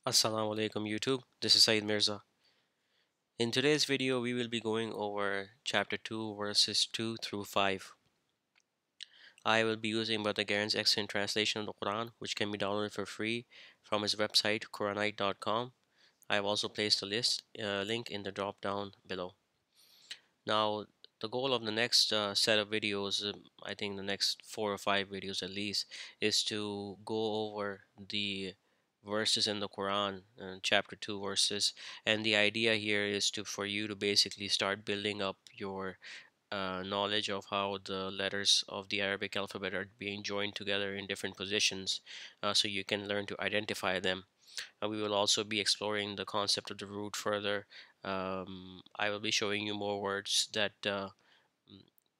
Assalamu alaikum YouTube. This is Saeed Mirza. In today's video, we will be going over chapter 2, verses 2 through 5. I will be using Brother Garen's excellent translation of the Quran, which can be downloaded for free from his website, Quranite.com. I have also placed a link in the drop down below. Now, the goal of the next set of videos, I think the next 4 or 5 videos at least, is to go over the verses in the Quran, chapter 2 verses. And the idea here is to for you to basically start building up your knowledge of how the letters of the Arabic alphabet are being joined together in different positions, so you can learn to identify them. We will also be exploring the concept of the root further. I will be showing you more words that mm,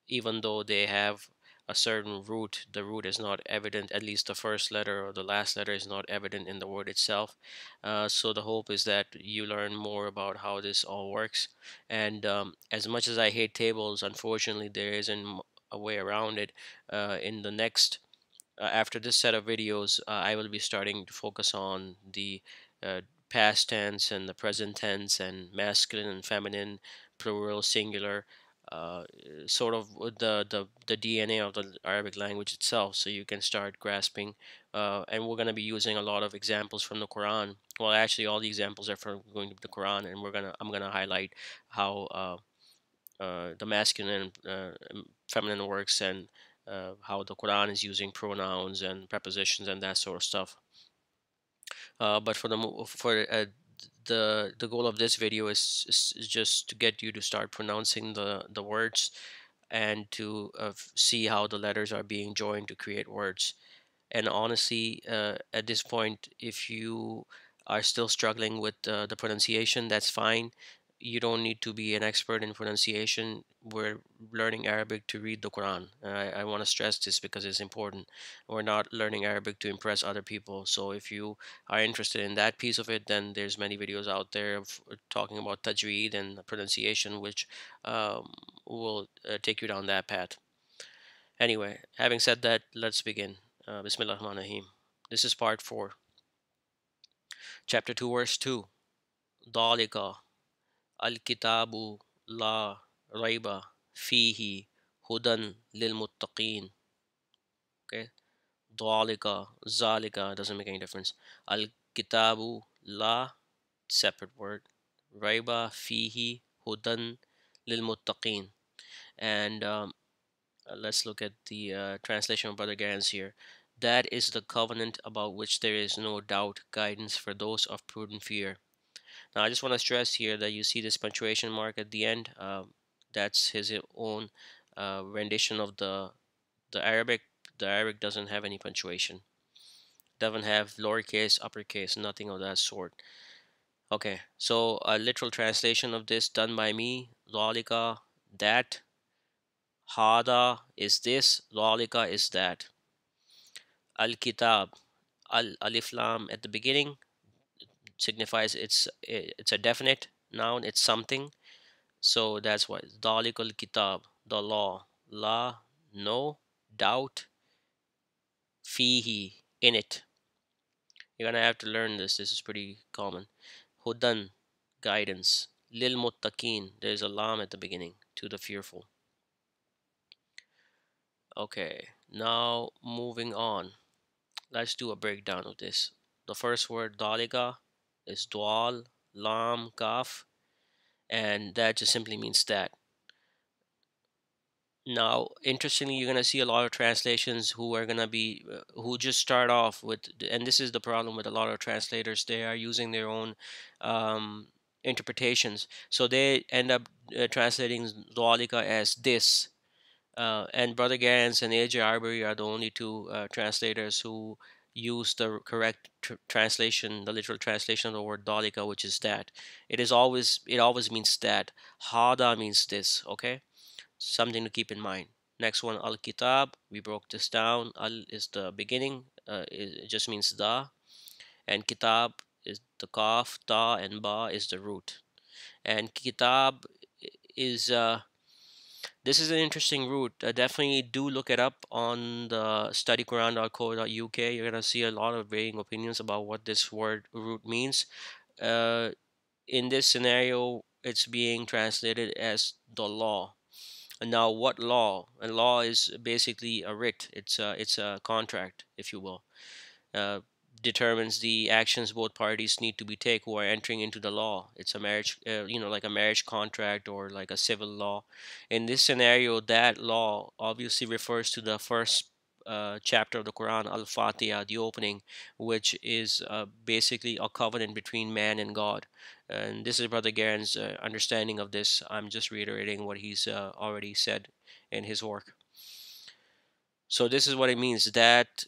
even though they have a certain root, the root is not evident, at least the first letter or the last letter is not evident in the word itself. So the hope is that you learn more about how this all works. And as much as I hate tables, unfortunately, there isn't a way around it. In the next After this set of videos, I will be starting to focus on the uh, past tense and the present tense and masculine and feminine, plural, singular, sort of with the DNA of the Arabic language itself, so you can start grasping. And we're going to be using a lot of examples from the Quran. Well, actually, all the examples are from going to the Quran, and I'm gonna highlight how the masculine and feminine works, and how the Quran is using pronouns and prepositions and that sort of stuff. But for the goal of this video is just to get you to start pronouncing the words, and to see how the letters are being joined to create words. And honestly, at this point, if you are still struggling with the pronunciation, that's fine. You don't need to be an expert in pronunciation. We're learning Arabic to read the Quran. I want to stress this because it's important. We're not learning Arabic to impress other people. So if you are interested in that piece of it, then there's many videos out there of talking about tajweed and pronunciation, which um, will take you down that path. Anyway, having said that, let's begin. Bismillah ar-Rahman ar-Rahim. This is part 4, chapter 2, verse 2. Dalika al-kitabu la raiba fihi hudan lil muttaqin. Okay, Dalika, Zalika doesn't make any difference. Al-kitabu la, separate word. Raiba fihi hudan lil muttaqin. And let's look at the translation of Brother Gans here. That is the covenant about which there is no doubt, guidance for those of prudent fear. Now, I just want to stress here that you see this punctuation mark at the end. That's his own rendition of the Arabic. The Arabic doesn't have any punctuation. Doesn't have lowercase, uppercase, nothing of that sort. Okay, so a literal translation of this done by me. Zalika, that. Hada is this. Zalika is that. Al-Kitab, Alif Lam at the beginning signifies it's a definite noun, it's something. So that's why Dalikul Kitab, the law, la, no, doubt, fihi, in it. You're gonna have to learn this. This is pretty common. Hudan, guidance. Lil muttaqin, there's a lam at the beginning, to the fearful. Okay, now moving on. Let's do a breakdown of this. The first word, dalika, is dual, lam, kaf, and that just simply means that. Now, interestingly, you're going to see a lot of translations who are going to be, who just start off with, and this is the problem with a lot of translators, they are using their own um, interpretations. So they end up translating dualika as this. And Brother Gans and A.J. Arbery are the only two translators who use the correct translation, the literal translation of the word dalika, which is that. It always means that. Hada means this, okay? Something to keep in mind. Next one, Al Kitab. We broke this down. Al is the beginning, it just means the, and Kitab is the kaf, ta, and ba is the root. And Kitab is This is an interesting root. Definitely do look it up on the studyquran.co.uk. You're gonna see a lot of varying opinions about what this word root means. Uh, in this scenario, it's being translated as the law. And now, what law? A law is basically a writ. It's a contract, if you will. uh, Determines the actions both parties need to be take who are entering into the law. It's a marriage, like a marriage contract or like a civil law. In this scenario, that law obviously refers to the first chapter of the Quran, Al-Fatiha, the opening, which is basically a covenant between man and God. And this is Brother Garen's understanding of this. I'm just reiterating what he's already said in his work. So this is what it means, that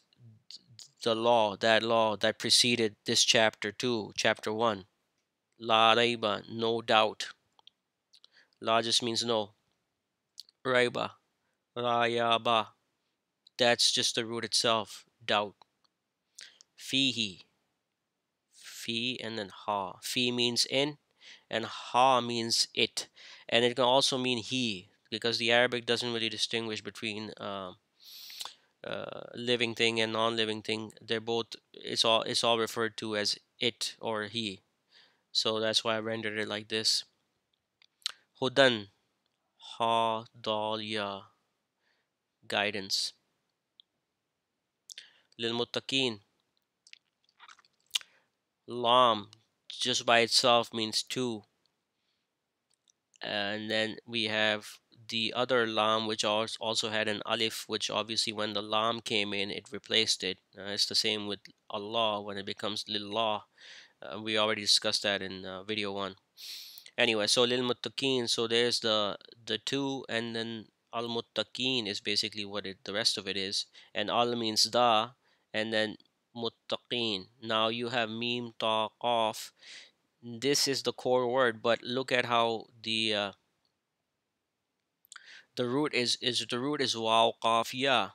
that law that preceded this chapter 2, chapter 1. La raiba, no doubt. La just means no. Raiba, rayaba, that's just the root itself, doubt. Fihi, fi and then ha. Fi means in, and ha means it. And it can also mean he, because the Arabic doesn't really distinguish between living thing and non-living thing. They're both, it's all referred to as it or he. So that's why I rendered it like this. Hudan, ha, dal, ya, guidance. Lil muttaqin, lam, just by itself means two. And then we have the other lam, which also had an alif, which obviously when the lam came in, it replaced it. It's the same with Allah when it becomes lillah. We already discussed that in video 1. Anyway, so lil muttaqin, so there's the two, and then al muttaqin is basically what it the rest of it is, and al means the, and then muttaqin. Now you have meme ta qaf. This is the core word, but look at how the root is waw qaf ya.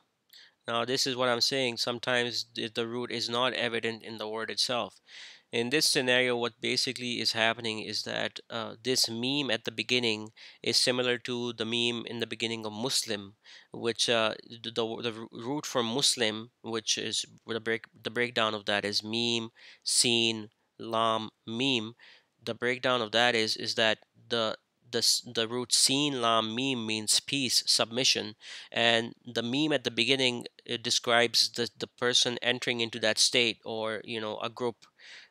Now this is what I'm saying. Sometimes the root is not evident in the word itself. In this scenario, what basically is happening is that this meme at the beginning is similar to the meme in the beginning of Muslim, which the root for Muslim, which is the breakdown of that is meme, seen, lam, meme. The breakdown of that is that the root seen lam meme means peace, submission, and the meme at the beginning, it describes the person entering into that state, or a group.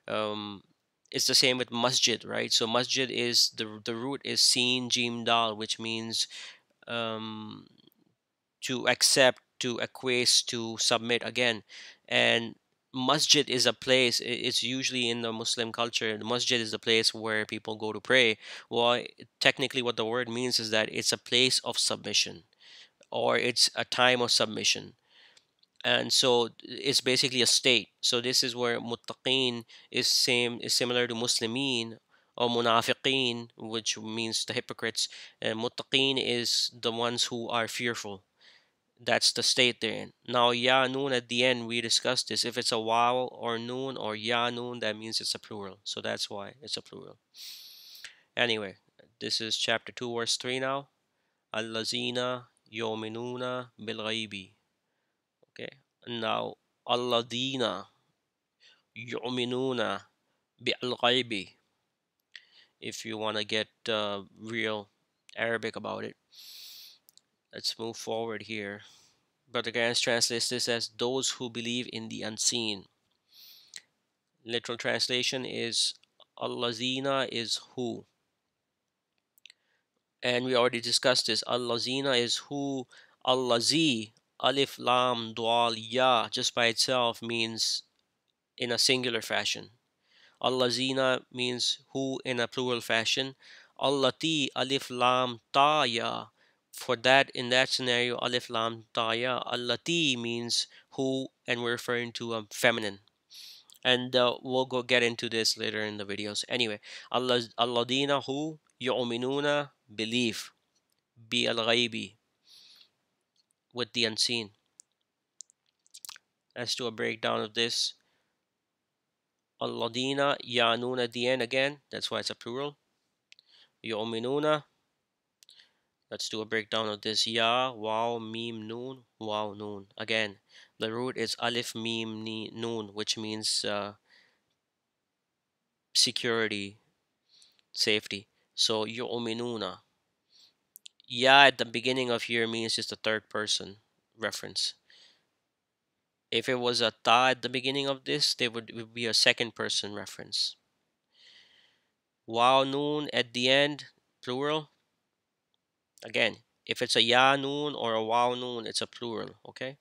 um, it's the same with masjid, right? So masjid is the root is sin jim dal, which means um, to accept, to acquiesce, to submit again. And masjid is a place, it's usually in the Muslim culture, the masjid is the place where people go to pray. Well, technically what the word means is that it's a place of submission, or it's a time of submission. And so it's basically a state. So this is where muttaqin is similar to muslimin or munafiqin, which means the hypocrites. And muttaqin is the ones who are fearful. That's the state they're in. Now ya noon at the end, we discussed this. If it's a waw or noon or ya noon, that means it's a plural. So that's why it's a plural. Anyway, this is chapter 2 verse 3 now. Allazina yominuna bil ghaibi. Okay. Now, alladina yu'minuna bi'al-ghaibi. If you want to get real Arabic about it, let's move forward here. Brother Gans translates this as those who believe in the unseen. Literal translation is allazina is who. And we already discussed this. Allazina is who. Allazi, alif, lam, dual, ya, just by itself means in a singular fashion. Allazina means who in a plural fashion. Allati, alif lam ta ya. For that, in that scenario, alif lam ta ya. Allati means who, and we're referring to feminine. And we'll go get into this later in the videos. Anyway, Alladina who yu'minuna believe, bi al ghaibi, with the unseen. As to a breakdown of this, Alladina yanun at the end again. That's why it's a plural. Yu'minuna, Let's do a breakdown of this. Ya, wow, mim, noon, wow, noon. Again, the root is alif, mim, noon, which means security, safety. So yu'minuna. Ya at the beginning of here means just a third person reference. If it was a ta at the beginning of this, it would be a second person reference. Wow, noon at the end, plural. Again, if it's a ya noon or a wow noon, it's a plural. Okay.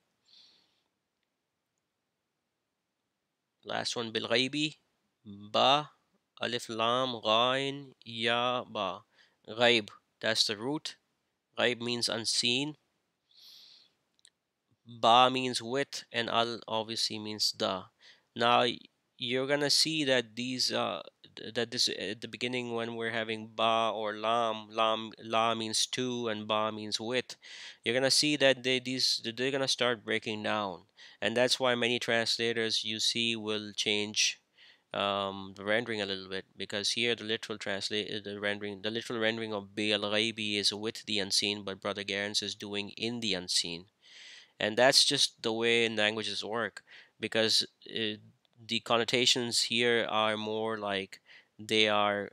Last one, bil ba, alif lam, ghain, ya, ba. Ghaib, that's the root. Ghaib means unseen. Ba means with, and al obviously means the. Now you're gonna see that these that this at the beginning when we're having ba or lam, la means to and ba means with. You're gonna see that they're gonna start breaking down, and that's why many translators you see will change the rendering a little bit, because here the literal rendering of bi al ghaibi is with the unseen, but Brother Garens is doing in the unseen. And that's just the way languages work, because the connotations here are more like they are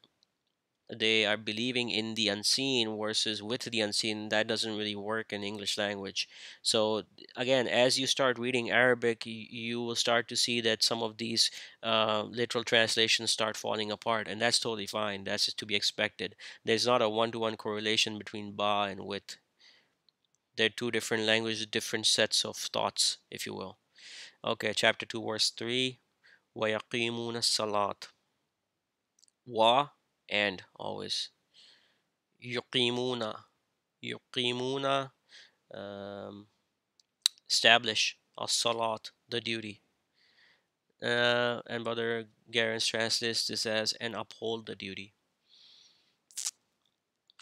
they are believing in the unseen versus with the unseen. That doesn't really work in English language. So again, as you start reading Arabic, you will start to see that some of these literal translations start falling apart, and that's totally fine. That's to be expected. There's not a one-to-one correlation between ba and with. They're two different languages, different sets of thoughts, if you will. Okay, chapter 2, verse 3. وَيَقِيمُونَ الصَّلَاةِ. Wa and always. يُقِيمُونَ. يُقِيمُونَ, um, establish. As-salat, the duty. And Brother Garens translates this as and uphold the duty.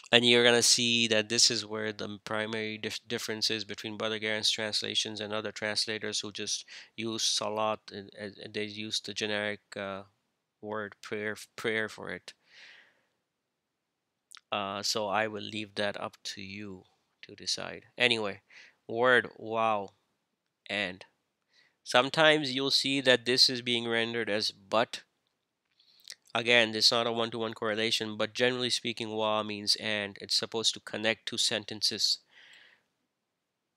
And you're gonna see that this is where the primary difference is between Brother Garen's translations and other translators who just use salat, and they use the generic word prayer for it. So I will leave that up to you to decide. Anyway, word wow and. Sometimes you'll see that this is being rendered as but. Again, it's not a one-to-one correlation, but generally speaking, wa means and. It's supposed to connect two sentences.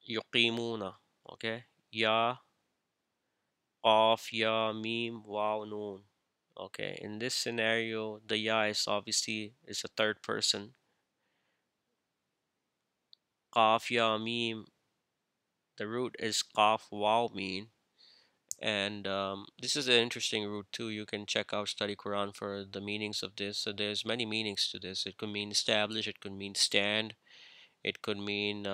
يقيمون. Okay. Ya, Qaf, Ya, Mim, Waw, Noon. Okay. In this scenario, the Ya is obviously is a third person. Qaf, Ya, Mim. The root is Qaf, Waw, Mim. And this is an interesting root too. You can check out Study Quran for the meanings of this. So there's many meanings to this. It could mean establish. It could mean stand. It could mean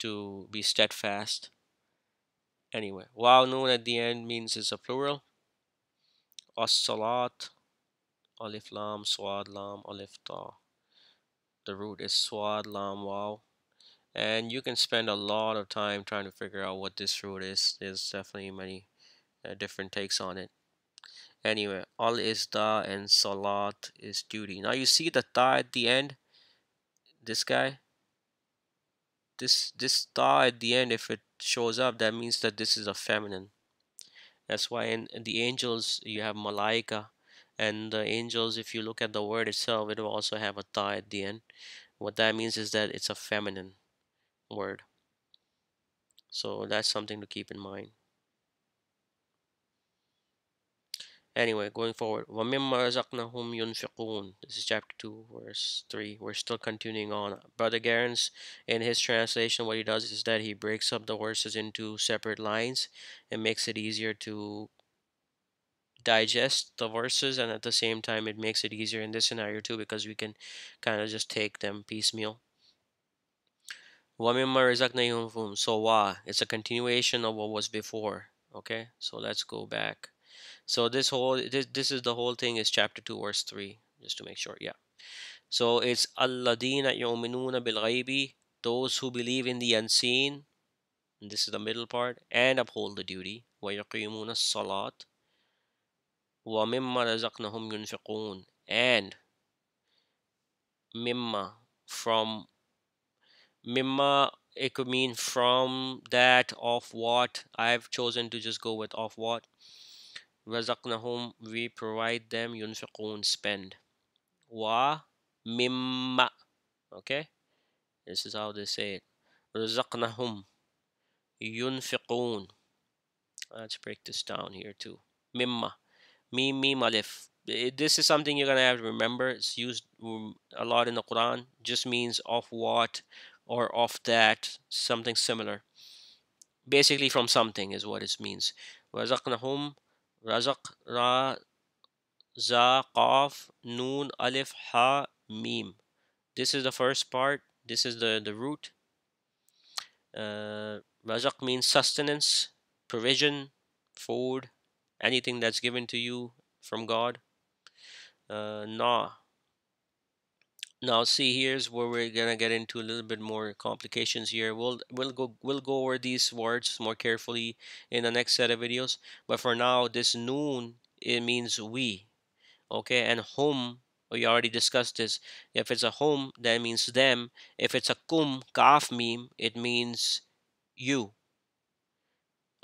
to be steadfast. Anyway, Waw, Noon at the end means it's a plural. As-salat, alif lam, swad lam, alif ta. The root is swad lam waw. And you can spend a lot of time trying to figure out what this root is. There's definitely many different takes on it. Anyway, al is da and salat is duty. Now you see the ta at the end. This guy, this ta at the end, if it shows up, that means that this is a feminine. That's why in the angels you have malaika, and the angels, if you look at the word itself, it will also have a ta at the end. What that means is that it's a feminine word. So that's something to keep in mind. Anyway, going forward. وَمِمَّا رَزَقْنَاهُمْ يُنْفِقُونَ. This is chapter 2, verse 3. We're still continuing on. Brother Garens, in his translation, what he does is that he breaks up the verses into separate lines and makes it easier to digest the verses, and at the same time it makes it easier in this scenario too, because we can kind of just take them piecemeal. وَمِمَّا رَزَقْنَاهُمْ يُنْفِقُونَ. So it's a continuation of what was before. Okay, so let's go back. So this is the whole thing is chapter 2 verse 3, just to make sure. Yeah. So it's alladina yu'minuna bil ghaibi, those who believe in the unseen, and this is the middle part, and uphold the duty. Wa yuqimuna salat wa mimma razaqnahum yunfiqun, and mimma, from Mimma, it could mean from, that, of what. I've chosen to just go with of what. Razaqnahum, we provide them. Yunfiqun, spend. Wa mimma, okay? This is how they say it. Razaqnahum, yunfiqun. Let's break this down here too. Mimma, mim alif. This is something you're gonna have to remember. It's used a lot in the Quran. Just means of what or of that, something similar. Basically, from something is what it means. Razaqnahum, razaq, ra, za, qaf, noon, alif, ha, mim. This is the first part. This is the root. Razaq means sustenance, provision, food, anything that's given to you from God. Na. Now see, here's where we're gonna get into a little bit more complications here. We'll go over these words more carefully in the next set of videos. But for now, this noon, it means we. Okay, and home, we already discussed this. If it's a home, that means them. If it's a kaf meme, it means you.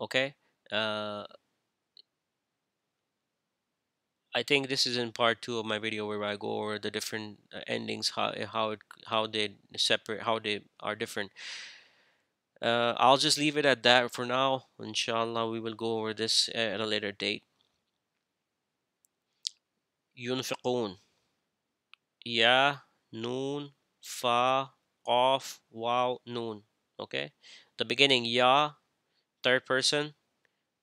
Okay. uh I think this is in part two of my video where I go over the different endings, how they separate, how they are different. I'll just leave it at that for now. Inshallah, we will go over this at a later date. Yunfiqun, ya, noon, fa, qaf, wow, noon. Okay, the beginning ya, third person,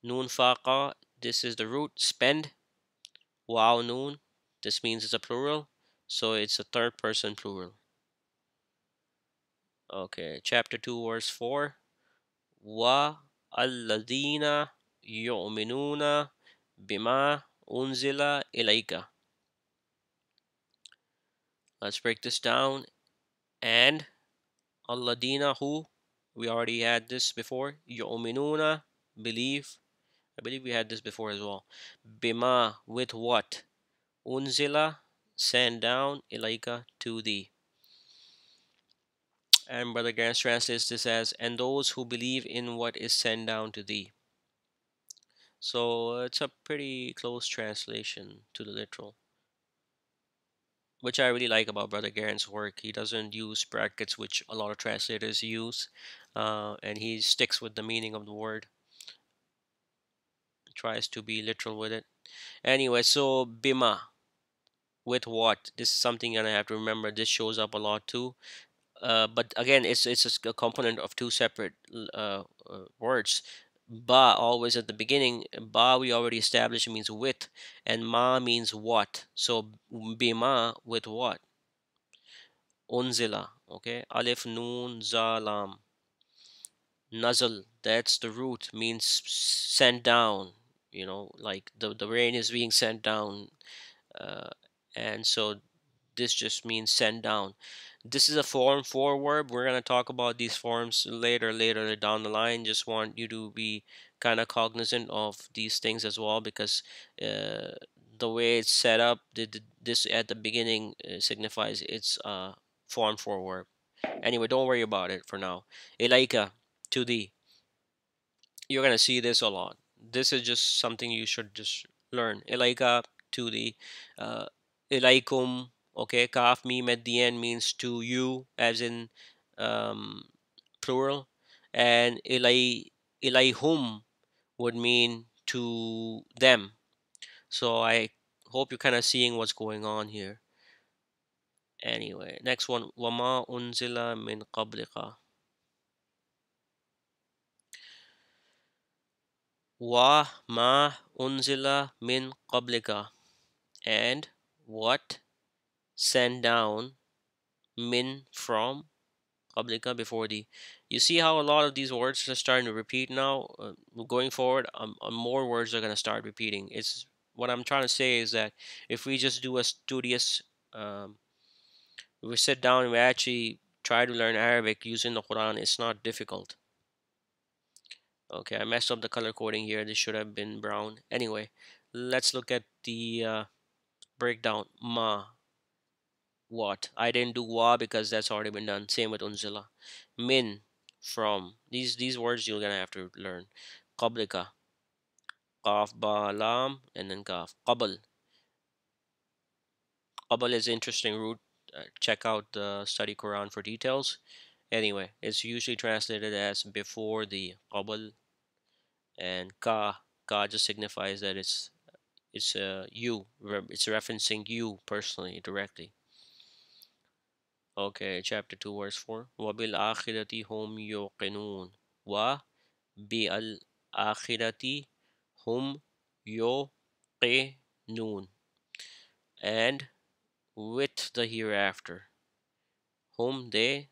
noon faqa, this is the root, spend. Wow, noon, this means it's a plural, so it's a third person plural. Okay, chapter 2, verse 4. Wa alladina yu'minuna bima unzila ilayka. Let's break this down. And alladina, who? We already had this before. Yu'minuna, believe. I believe we had this before as well. Bima, with what? Unzila, send down. Ilayka, to thee. And Brother Gans translates this as, and those who believe in what is sent down to thee. So it's a pretty close translation to the literal, which I really like about Brother Garen's work. He doesn't use brackets, which a lot of translators use, and he sticks with the meaning of the word, tries to be literal with it. Anyway, so bima, with what? This is something you're gonna have to remember. This shows up a lot too. But again, it's a component of two separate words. Ba, always at the beginning. Ba, we already established, means with, and ma means what. So bima, with what? Unzila. Okay, alif, noon, za, lam. Nazal, that's the root, means sent down. Like the rain is being sent down, uh, and so this just means send down. This is a form for verb. We're gonna talk about these forms later down the line. Just want you to be kind of cognizant of these things as well, because uh, the way it's set up, this at the beginning signifies it's a form for verb. Anyway, don't worry about it for now. Ilaika, to thee. You're gonna see this a lot. This is just something you should just learn. Ilaika, to the uh, ilaikum. Okay, kaf meme at the end means to you, as in um, plural, and ilaihum would mean to them. So I hope you're kind of seeing what's going on here. Anyway, next one, wama unzila min qablika. Wa ma unzila min qablika, and what sent down, min, from, qablika, before thee. You see how a lot of these words are starting to repeat now. Going forward, more words are going to start repeating. It's what I'm trying to say is that if we just do a studious, um, we sit down and we actually try to learn Arabic using the Quran, it's not difficult. Okay, I messed up the color coding here. This should have been brown. Anyway, let's look at the breakdown. Ma. What? I didn't do wa because that's already been done. Same with unzila. Min, from. These words you're gonna have to learn. Qablika, qaf ba lam, and then kaf. Qabl. Qabl is interesting root. Check out the study Quran for details. Anyway, it's usually translated as before the qabl, and ka just signifies that it's you. It's referencing you personally directly. Okay, chapter 2, verse 4. وَبِالْآخِرَةِ هُمْ يُوقِنُونَ وَبِالْآخِرَةِ هُمْ يُوقِنُونَ. And with the hereafter, whom they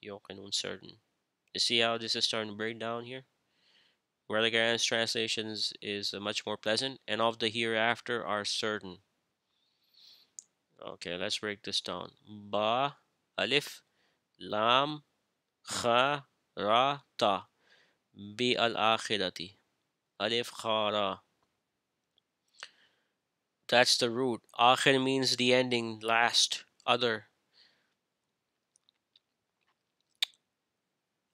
يوقنون, certain. You see how this is starting to break down here? Relegaran's translations is much more pleasant, and of the hereafter are certain. Okay, let's break this down. Ba, alif, lam, kha, ra, ta. Bi al akhirati. Alif, kha, ra. That's the root. Akhir means the ending, last, other.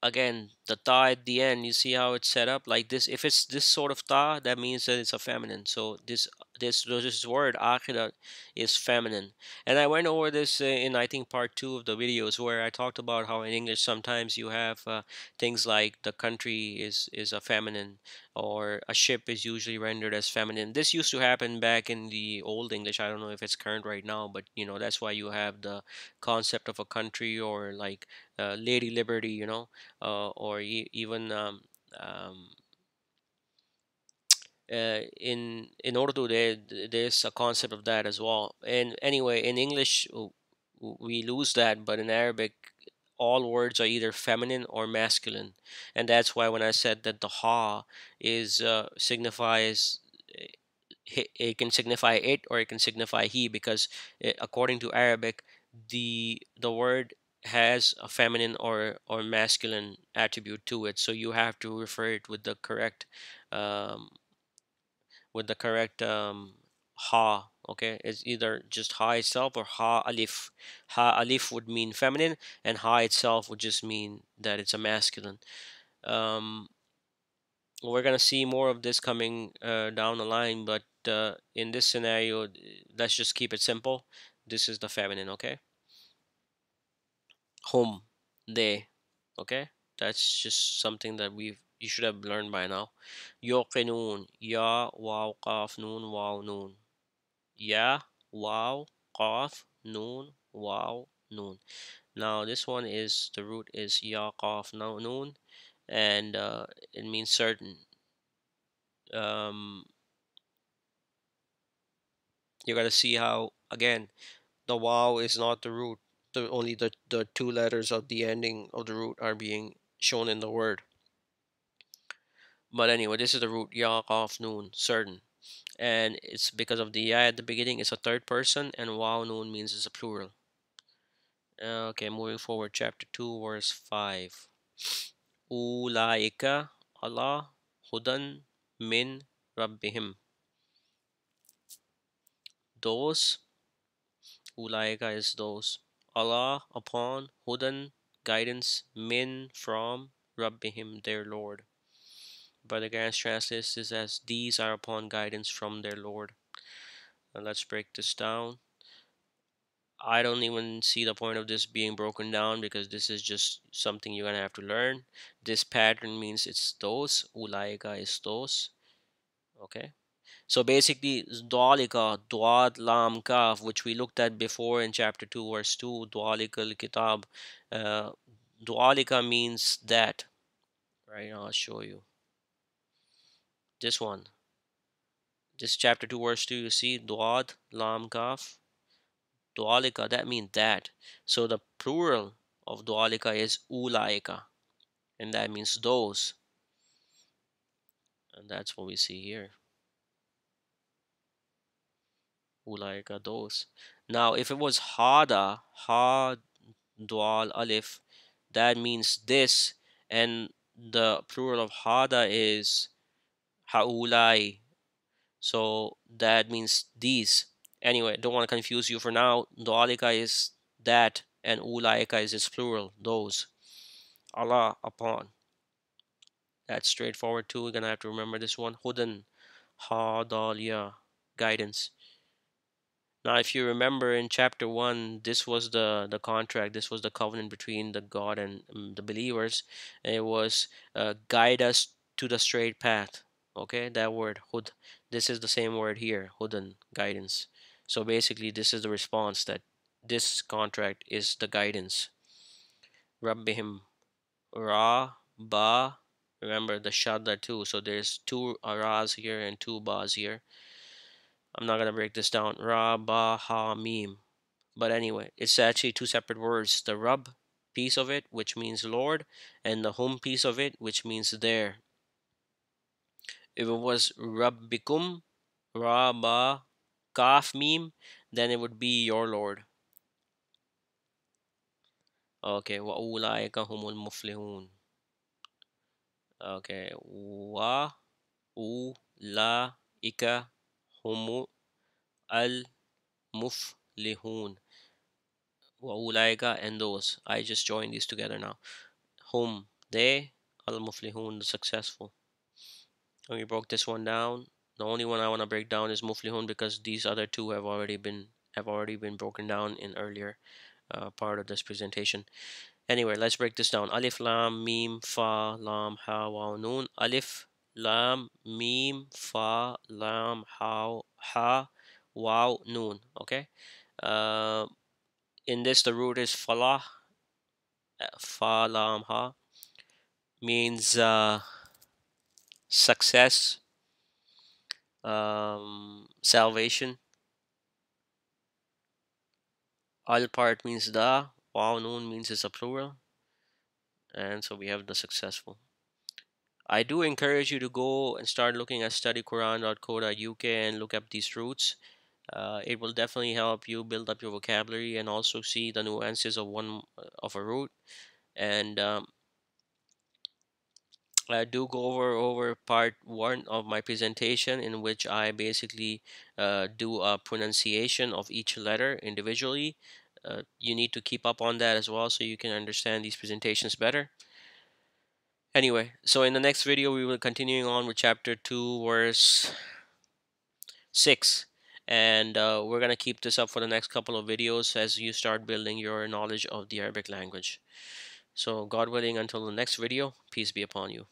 Again, the ta at the end, you see how it's set up like this. If it's this sort of ta, that means that it's a feminine. So this word akhira is feminine. And I went over this in, I think, part 2 of the videos, where I talked about how in English sometimes you have things like the country is a feminine, or a ship is usually rendered as feminine. This used to happen back in the old English. I don't know if it's current right now, but that's why you have the concept of a country, or like Lady Liberty, or even um, in Urdu, there's a concept of that as well. And anyway, in English, we lose that, but in Arabic, all words are either feminine or masculine, and that's why when I said that the ha is signifies, it can signify it or it can signify he, because according to Arabic, the word has a feminine or masculine attribute to it, so you have to refer it um, with the correct ha. Okay, it's either just ha itself or ha alif. Ha alif would mean feminine, and ha itself would just mean that it's a masculine. um, we're gonna see more of this coming down the line, but in this scenario, let's just keep it simple. This is the feminine, okay? Hum, they, okay? That's just something that you should have learned by now. Yoqinun, ya, waw, qaf, noon, waw, noon. Ya, waw, qaf, noon, waw, noon. Now this one is, the root is ya, qaf, noon, and it means certain. Um, you gotta see how, again, the wow is not the root. Only the two letters of the ending of the root are being shown in the word. But anyway, this is the root ya, qaf, noon, certain. And it's because of the ya at the beginning, it's a third person, and wow, noon means it's a plural. Okay, moving forward, chapter 2, verse 5. Ulaika Allah hudan min rabbihim. Those, ulaika is those. Allah upon, hudan guidance, min from, rabbihim their Lord. But the Guidance translates this as these are upon guidance from their Lord. Now let's break this down. I don't even see the point of this being broken down, because this is just something you're gonna have to learn. This pattern means it's those. Ulaika is those. Okay. So basically, Dwalika, Dwad Lam Kaf, which we looked at before in chapter 2, verse 2, Dwalika al Kitab. Uh, Dwalika means that. Right, I'll show you. This one. This chapter 2, verse 2, you see Dwad Lam Kaf. Dwalika, that means that. So the plural of Dwalika is Ulaika, and that means those. And that's what we see here. Ulaika, those. Now, if it was Hada, Ha Dwal Alif, that means this, and the plural of Hada is Haulai. So that means these. Anyway, don't want to confuse you for now. Dwalika is that, and ulaika is its plural, those. Allah, upon. That's straightforward too. We're gonna have to remember this one. Hudan, hadalia, guidance. Now, if you remember in chapter one, this was the contract. This was the covenant between the God and the believers. And it was guide us to the straight path. Okay, that word hud. This is the same word here, hudan, guidance. So basically, this is the response that this contract is the guidance. Rabbihim, ra, ba. Remember the shadda too. So there's two ras here and two bas here. I'm not gonna break this down. Ra, ba, ha, mim. But anyway, it's actually two separate words. The Rub piece of it, which means Lord, and the hum piece of it, which means there. If it was Rabbikum, Ra, Ba, Kaf, Mim, then it would be your Lord. Okay, wa ulaika humul muflihun. Okay, wa ulaika humu al muflihun. Wa ulaika and those. I just joined these together now. Hum, they, al muflihun, the successful. And we broke this one down. The only one I want to break down is muflihun because these other two have already been broken down in earlier part of this presentation. Anyway, let's break this down. Alif lam mim fa lam ha waw nun. Alif lam mim fa lam ha waw nun. Okay. Uh, in this, the root is falah. Fa lam ha means success, salvation. Al part means the, wow noon means it's a plural, and so we have the successful. I do encourage you to go and start looking at studyquran.co.uk and look up these roots. It will definitely help you build up your vocabulary and also see the nuances of one of a root. And I do go over part one of my presentation in which I basically do a pronunciation of each letter individually. You need to keep up on that as well so you can understand these presentations better. Anyway, so in the next video we will continuing on with chapter 2 verse 6, and we're gonna keep this up for the next couple of videos as you start building your knowledge of the Arabic language. So God willing, until the next video, peace be upon you.